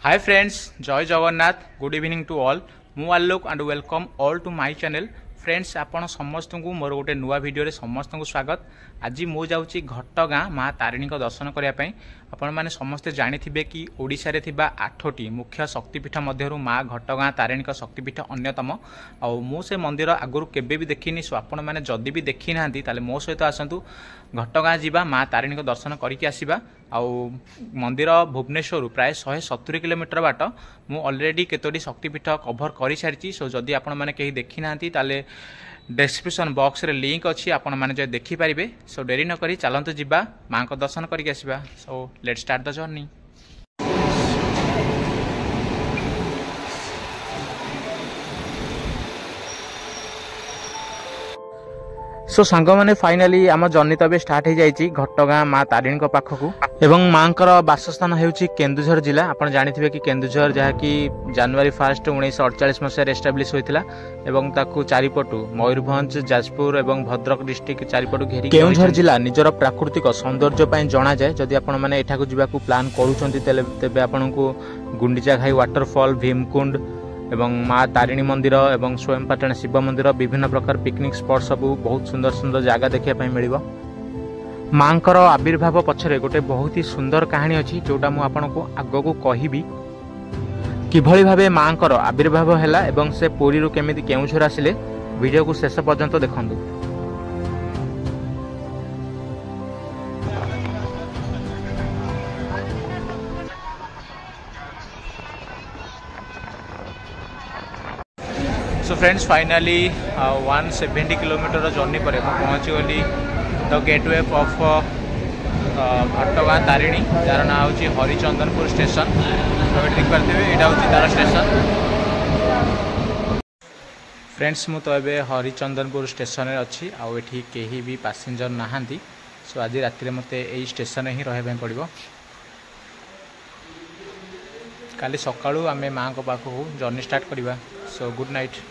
Hi friends, Joy Jagannath. Good evening to all. Mu Alok and welcome all to my channel. Friends आपण समस्त को मोर गोटे नुआ video रे समस्त को स्वागत। आज मु जाउची घटगाँ माँ तारिणी को दर्शन करने आपण मैंने समस्ते जानी कि ओडिशा रे थिबा 8टी मुख्य शक्तिपीठ मध्यरु माँ घटगाँ तारिणी शक्तिपीठ अन्यतम। आउ मु से मंदिर आगुरी केबे भी देखिनी, सो आपण मैंने जदि भी देखी ना ताले मो सहित आसतु घटगाँ जीवा माँ तारिणी को दर्शन करके आसीबा। आउ मंदिर भुवनेश्वर प्राय 170 किलोमीटर बाट मु ऑलरेडी केतोटी शक्तिपीठ कभर कर सारी। सो जदि आपण मैंने कहीं देखी ना ताले डिस्क्रिप्शन बॉक्स रे लिंक अच्छी, आपण मैंने जो देखि पारिबे। सो डेरी न करी चलंतु जिबा माँ को दर्शन करके आसीबा। So let's start the journey. So song मैंने फाइनाली आम जर्नी तबे स्टार्ट हो जाइए घटगाँ माँ तारिणी पाखकू। एवं माँ बासस्थान होउची केन्दुझर जिला। आप जानी कि केन्दुझर जहाँकि जनवरी 1 1948 मसीह एस्टाब्लीश होता है। चारिपटू मयूरभंज, जाजपुर और भद्रक डिस्ट्रिक्ट चारिपटू घेरी केन्दुझर जिला निजर प्राकृतिक सौंदर्य जना जाए। जदि आपण मैंने एठाकू जावाकू प्लान करूछंती तेबे आपनकू गुंडीचा घाई वाटरफॉल, भीमकुंड एवं माँ तारिणी मंदिर एवं स्वयंपाटण शिव मंदिर विभिन्न प्रकार पिकनिक स्पॉट सबू बहुत सुंदर सुंदर जगह देखा मिलिबो। माँ आविर्भाव पछरे गोटे बहुत ही सुंदर कहानी अच्छी, जोटा मु आपनको आगको कहबी किभली भाबे माँ आविर्भाव हैला एवं से पुरी केमिति केउझर आसिले। वीडियो को शेष पर्यंत देखंतु। So friends finally 170 kilometre journey पर पहुँची गली द गेटवे ऑफ घटगाँ तारिणी, जार ना हूँ हरिचंदनपुर स्टेशन। तो ये देखिए यहाँ हूँ तार स्टेशन। फ्रेंड्स मु तो ये हरिचंदनपुर स्टेशन अच्छी आठी कहीं भी पैसेंजर नहांती। सो आज राति मते यही स्टेशन ही रहा पड़ो। काली सकाळू आमे माँ को पाखु जर्नी स्टार्ट करवा। So good night.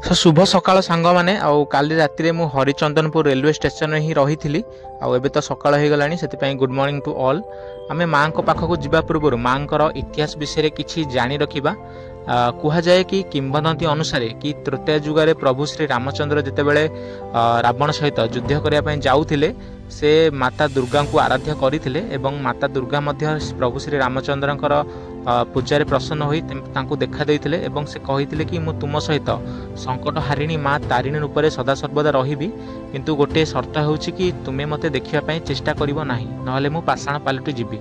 सो शुभ सकाळ सांग माने। काली राति मु हरिचंदनपुर रेलवे स्टेशन ही रही थी। आबे तो सकाळ हो गलानी, से गुड मॉर्निंग टू ऑल। आमे माँ को पाखक जीवा पूर्व माँ इतिहास विषय किछि जानी रखिबा। कह जाए कि किंवदंती अनुसार कि तृतीय जुगारे प्रभु श्री रामचंद्र जितेबले रावण सहित युद्ध करने जाऊथिले, से माता दुर्गा को आराध्य करथिले एवं माता दुर्गा मध्य प्रभु श्री रामचंद्रंकर पूजारे प्रसन्न होई तांको देखा देइथिले एवं से कहिथिले कि मु तुम सहित संकट हारिणी माँ तारिणी रूप में सदा सर्वदा रहिबी, किंतु गोटे शर्त होउछि कि तुमे मते देखिया पई चेष्टा करिवो नाही, नहले मु पाषाण पालटि जीवी।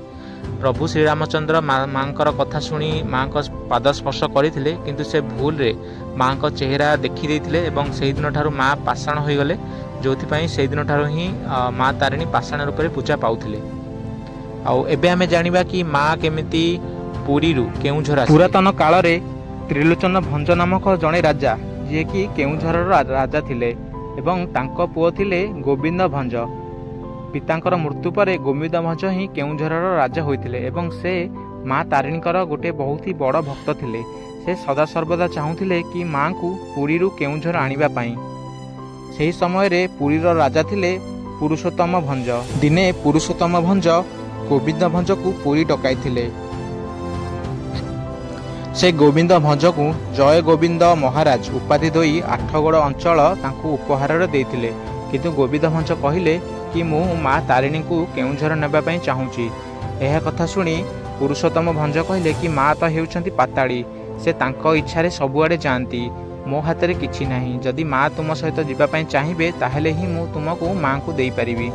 प्रभु श्री रामचंद्र माँ कथा शुणी माँ को पाद स्पर्श करते, किंतु से भूल रे माँ को चेहरा देखी देइथिले एवं से दिन ठारू माँ पाषाण हो गले, जो से दिन ठारू ही माँ तारिणी पाषाण रूप में पूजा पाउथिले। एबे आमे जानिबा कि माँ केमिति पुरी केउझर। पुरातन काल रे त्रिलोचन भंज नामक जड़े राजा जे कि केउझर राजा थिले एवं तांको पुओ थिले गोविंद भंज। पितांकर मृत्यु पर गोविंद भंज ही केउझर राजा होइथिले एवं से माँ तारिणीकर गोटे बहुत ही बड़ भक्त थिले। से सदा सर्वदा चाहूथिले कि माँ को पुरी केउझर आनिबा पई। सेही समय रे पुरीर राजा थिले पुरुषोत्तम भंज। दिने पुरुषोत्तम भंज गोविंद भंज को पुरी डकाइथिले। से गोविंद भंज को जय गोविंद महाराज उपाधि दई आठगड़ अंचल तांको उपहार देइथिले, किंतु गोविंद भंज कहिले कि मु माँ तारिणी को केउझर नेबा पई चाहूची। यह कथा सुनी पुरुषोत्तम भंज कहिले कि माँ तो हेउछंती पाताड़ी, से तांको इच्छारे सबुआडे जांती, मो हाथ रे किछि नाही। जदि माँ तुम सहित जीवा पई चाहिबे ताहेले ही मु तुमको माँ को देई परिबी।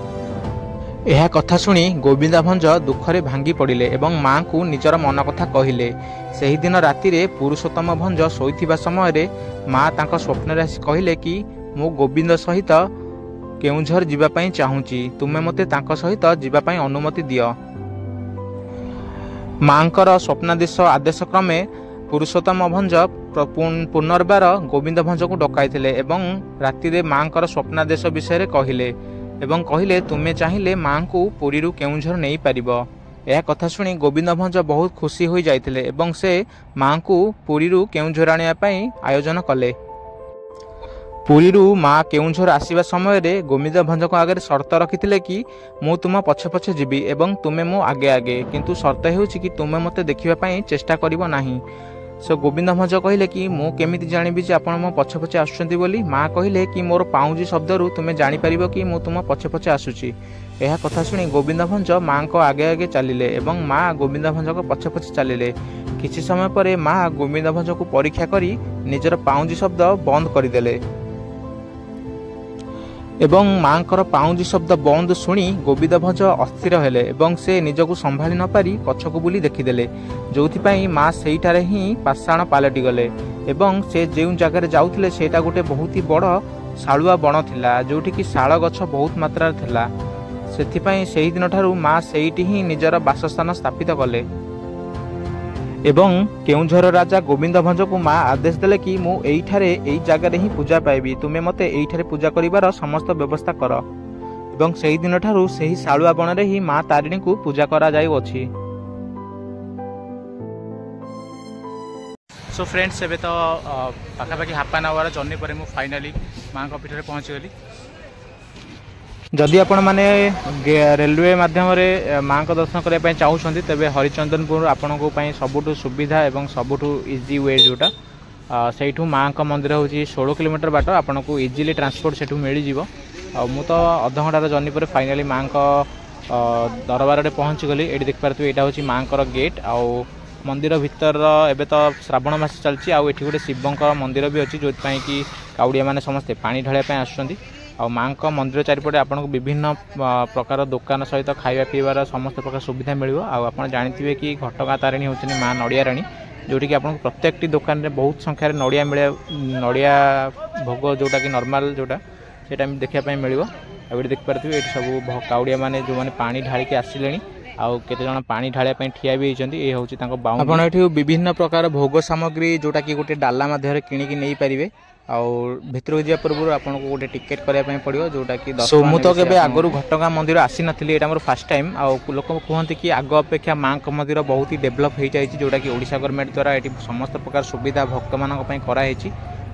यह कथा शुणी गोविंद भंज दुखरे भांगी पड़िले एवं माँ को निजर मन कथा कहिले। सेही दिन राति रे पुरुषोत्तम भंज शोइथिबा समय रे माँ तांको स्वप्न रे कहिले कि मु गोविंद सहित केउझर जीवा पई चाहूची, तुमे मते तांको सहित जीवा पई अनुमति दियो। माँकर स्वप्नादेश आदेश क्रमे पुरुषोत्तम भंज पुनर्बार गोविंद भंज को डकाइथिले एवं राति रे माँकर स्वप्नादेश विषय कहिले एवं कहिले तुमे चाहिए माँ को पुरी केउझर नहीं पारिबो। यह कथा शुणी गोविंद भंज बहुत खुशी हो जाइथिले एवं से माँ को पुरी केउझर आनिया पई आयोजन कले। पुरी माँ केउझर आसवा समय गोविंद भंज आगे सर्त रखी कि मु तुम पछे पछे जीवी एवं तुम्हें मो आगे आगे, किंतु सर्त हो कि तुम्हें मत देखा चेष्टा करिवो नाही। सो गोविंद भंज कहले कि मु केमिति जानिबि जे आपण मो पछे पछे आसुछंती बोली। माँ कहले कि मोर पाउंजी शब्दरू तुमे जानि परिबो कि मु तुम पछे पछे आसुची। यह कथा शुणी गोविंद भंज माँ को आगे आगे चलिले एवं माँ गोविंद भंज को पछे पछे चलिले। किछि समय पर माँ गोविंद भंज को परीक्षा करी निजर पाउंजी शब्द बंद करदेले एवं माँ पाउंजी शब्द बंद शुणी गोविंद भंज अस्थिर हेले एवं से निजको संभाली न पारी पछको बुली देखिदेले, जोथिपाई माँ सेठारे ही पाषाण पालटि गले एवं से जो जगार जाउथिले सेटा गोटे बहुत ही बड़ शालुआ बण थिला, जोठी कि शाल गछ बहुत मात्रा थिला। सेथिपाई सेही दिन ठारू माँ सेठी ही निजर बासस्थान स्थापित कले एवं केउझर राजा गोविंद भंज को माँ आदेश देले कि मु एइठारे एई जगार ही पूजा पाइबी, तुमे मते एइठारे पूजा करिवार समस्त व्यवस्था कर। एवं सेही दिन ठारू सेही शालुआ बण रे ही माँ तारिणी को पूजा करा जाउअछि। सो फ्रेंड्स एबे तो पाखापाखि हाफ एन आवर जर्नी पर मु फाइनाली माँ को पीठ पहुँची गली। जदि आपण माने रेलवे माध्यम माँ को दर्शन करने चाहूँगी तेरे हरिचंदनपुर आपण सबुठु सुविधा एवं सबुठु इजी वे जोटा से माँ का मंदिर हूँ 16 किलोमीटर बाट आपन को इजिली ट्रांसपोर्ट से मिल जाव। मु तो अध घंटार जर्नी पर फाइनाली माँ को दरबार पहुँची गली। ये देखिपे यहाँ हूँ माँ को गेट आउ मंदिर भितर एबे तो श्रावण मास चलती आउ एठी गोटे शिवंकर मंदिर भी अच्छी जो कि काउड़िया माने समस्ते पानी ढालिया आसुछंती। आ माँ का मंदिर चारिपटे आपको विभिन्न प्रकार दुकान सहित खाଇବା पीबार समस्त प्रकार सुविधा मिल। आप जानते कि घटगाँ तारिणी होती माँ नड़िया राणी, जोटी कि आपको प्रत्येक दुकान में बहुत संख्यार नड़िया मिले, नड़िया भोग जोटा कि नॉर्मल जोटा सेटा देखापी मिल। ये देखिपे ये सब काउड़िया माने जो मैंने पानी ढालिक आसिले आउ केते जण पानी ढालिया ठिया भी होती। ये हूँ बाउंड आप विभिन्न प्रकार भोग सामग्री जोटा कि गोटे डाला मध्य किणिकी नहीं पारे और भितर जा पूर्व आपको गोटे टिकेट करने पड़ो जोटा कि मुझे केवे आगु घटगाँ मंदिर आसी नी, ये मोर फर्स्ट टाइम। आ लोक कहते कि आग अपेक्षा माँ का मंदिर बहुत ही डेभलप हो जाए जोटा कि ओडिशा गवर्नमेंट द्वारा ये समस्त प्रकार सुविधा भक्त मानी कराई।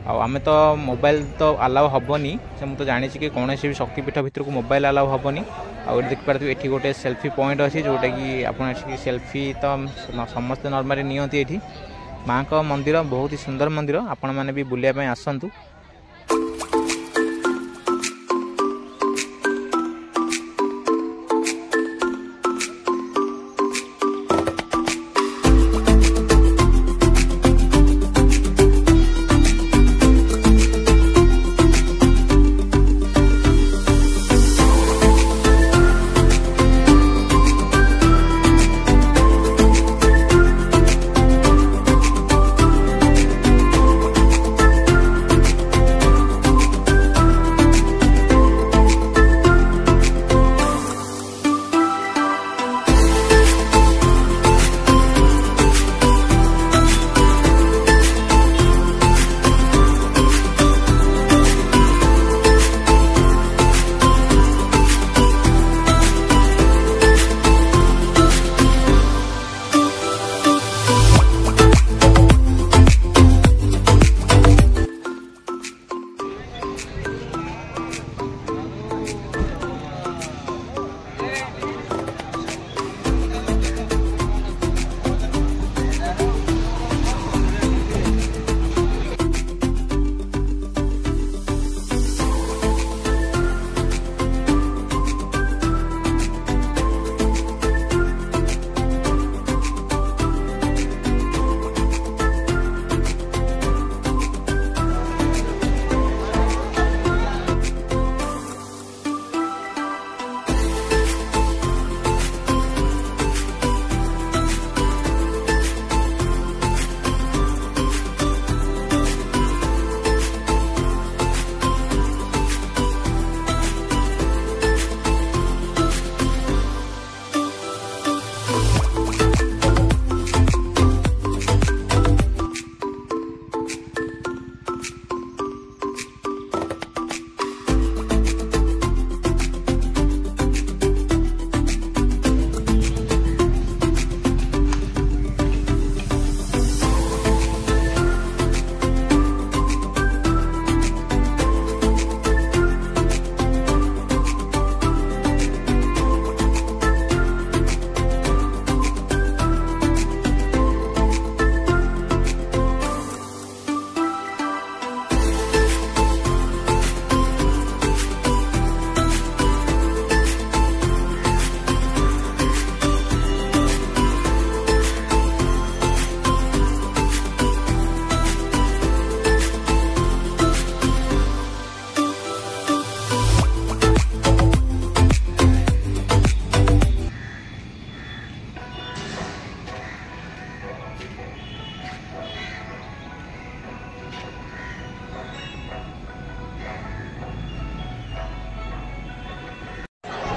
आम तो मोबाइल तो अलाउ हेनी से मुझे जानी कि कौन भी शक्तिपीठ भितर को मोबाइल अलाउ हेनी। आउ देखिपे ये गोटे सेल्फी पॉइंट अच्छी जोटा कि आप सेल्फी तो समस्ते नॉर्मली नियंती। ये माँ का मंदिर बहुत ही सुंदर मंदिर, आपण मैंने भी बुलिया आसतु।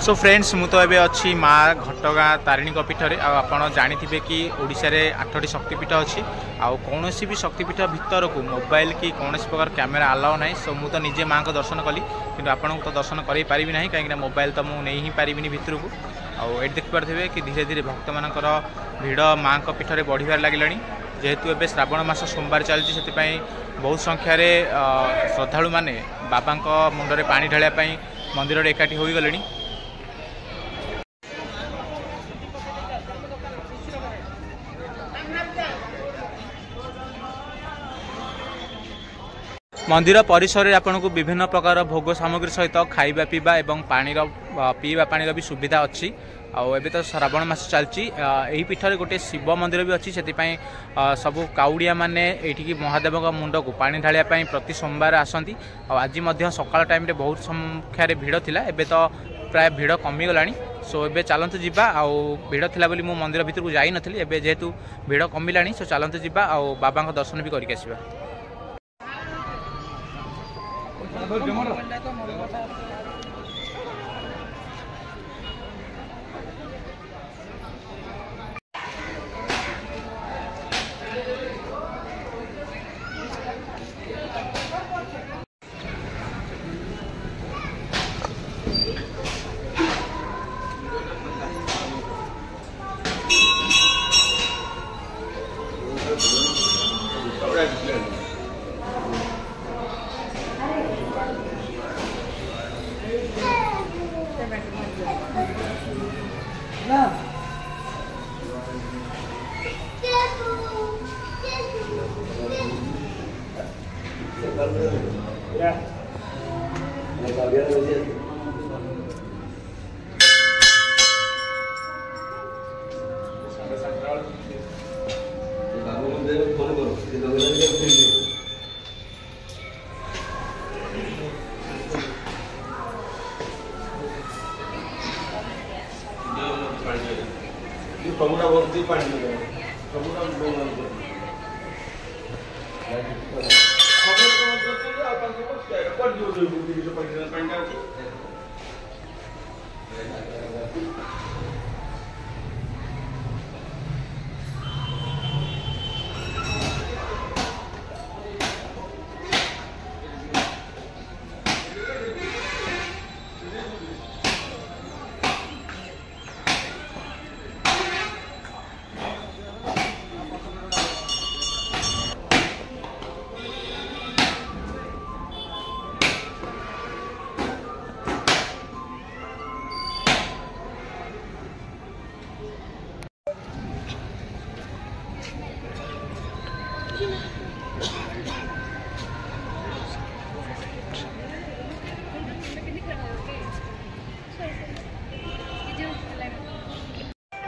सो फ्रेंड्स मु तो एबे अच्छी माँ घटगाँ तारिणी पीठरे आप जानी कि ओडिशा रे 8टी शक्तिपीठ अच्छी आउ कौन भी शक्तिपीठ भितर को मोबाइल कि कौन प्रकार कैमेरा अलाउ ना। सो मु तो निजे माँ को दर्शन कली कि आपन तो दर्शन कर पारि ना कहीं मोबाइल तो मुझे नहीं पारि भितर को आउ देखिपे कि धीरे धीरे भक्त मानकर भिड़ माँ पीठ में बढ़िबार लगे जेहेतु एबे श्रावण मास सोमवार चलती से बहुत संख्यार श्रद्धालु माने बाबा मुंडे पानी ढालिया मंदिर एकाठी हो गले। मंदिर परिसर में आपको विभिन्न प्रकार भोग सामग्री सहित खाइबा पीवा एवं पानी पीवा पानी भी सुविधा अच्छी। आबे तो श्रावण मास चलती यही पीठर गोटे शिव मंदिर भी अच्छी से सबू काउड़िया माने ये महादेव मुंड को पानी ढालिया प्रति सोमवार आसती। आज सकाल टाइम रे बहुत संख्यार भिड़ थिला एबे तो प्राय भिड़ कमीगला। सो एबे चलतु जीवा आउ भिड़ थिला बोली मु मंदिर भीतर को जाई नथली एबे जेहेतु भिड़ कमिलानी सो चलतु जीवा आउ बाबा को दर्शन भी करके आसीबा।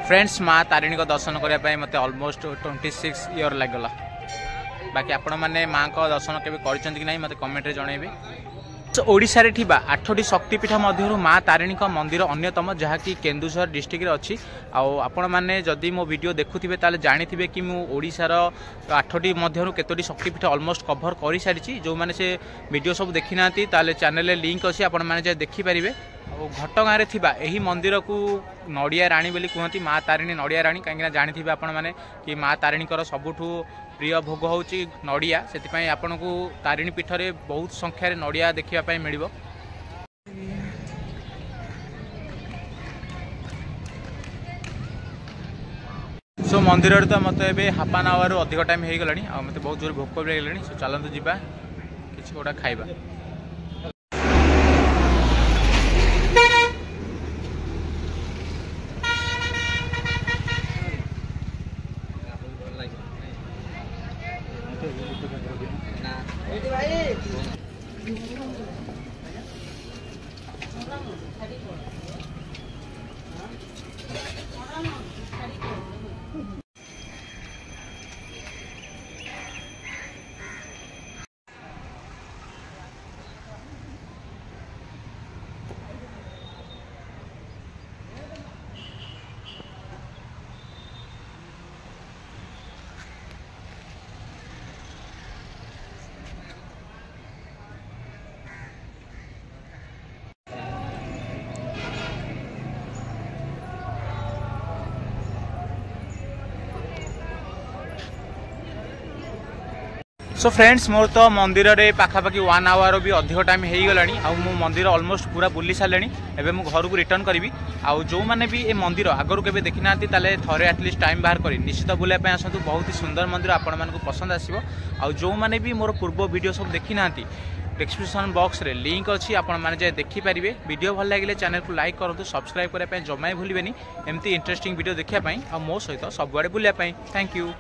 फ्रेंड्स माँ तारिणी को दर्शन करने मत ऑलमोस्ट 26 ईयर लगला। बाकी आपण मैंने माँ को दर्शन के मत कमेंट रे जनइबे। ओडिशा रे थिबा 8टी शक्तिपीठ मध्य माँ तारिणी मंदिर अन्यतम जहाँकि केन्दुझर डिस्ट्रिक्ट अच्छी। आपण मैंने जदि मो वीडियो देखुथिबे ताले जानिथिबे कि मु ओडिशार 8टी मध्य केतोटी शक्तिपीठ ऑलमोस्ट कवर कर सारी। जो मैंने से वीडियो सब देखी ना ताले चैनल रे लिंक अच्छी आपण मैंने जाय देखि परिबे। घटगाँ रे थिबा एही मंदिर को नड़िया राणी बोली कहती माँ तारिणी नड़िया राणी कहीं जानी आपण मैंने कि माँ तारिणी सबुठू प्रिय भोग होची नड़िया से आपन को तारिणी पीठ रे बहुत संख्यार नड़िया देखा मिल। सो मंदिर तो मत ए हाफ एन आवर अधिक टाइम हो गलानी आ मत बहुत जोर भोक भी लगलानी। सो चलतु जीवा किसी गोटा खाइबा। सो फ्रेंड्स मोर तो मंदिर रे पाखापाखि 1 आवर भी अधिक टाइम हो गलानी आ मु मंदिर ऑलमोस्ट पूरा बुली सारे एवं मु घर को रिटर्न करी आउ जो मैंने भी ये मंदिर आगरू केवे देखी ना थे एटलिस्ट टाइम बाहर करी निश्चित बुलाप आसतु बहुत ही सुंदर मंदिर आपण मानक पसंद आसो आउ जो मैंने भी मोर पूर्व वीडियो सब देखी ना डिस्क्रिप्शन बॉक्स रे लिंक अच्छी आपण माने जाय देखि पारिबे वीडियो भल लागिले चैनल को लाइक करंतु सब्सक्राइब करबा पय जमाय भूलिबेनी एमती इंटरेस्टिंग वीडियो देखिया पय आ मो सहित सब आड़े बुलिया पय थैंक यू।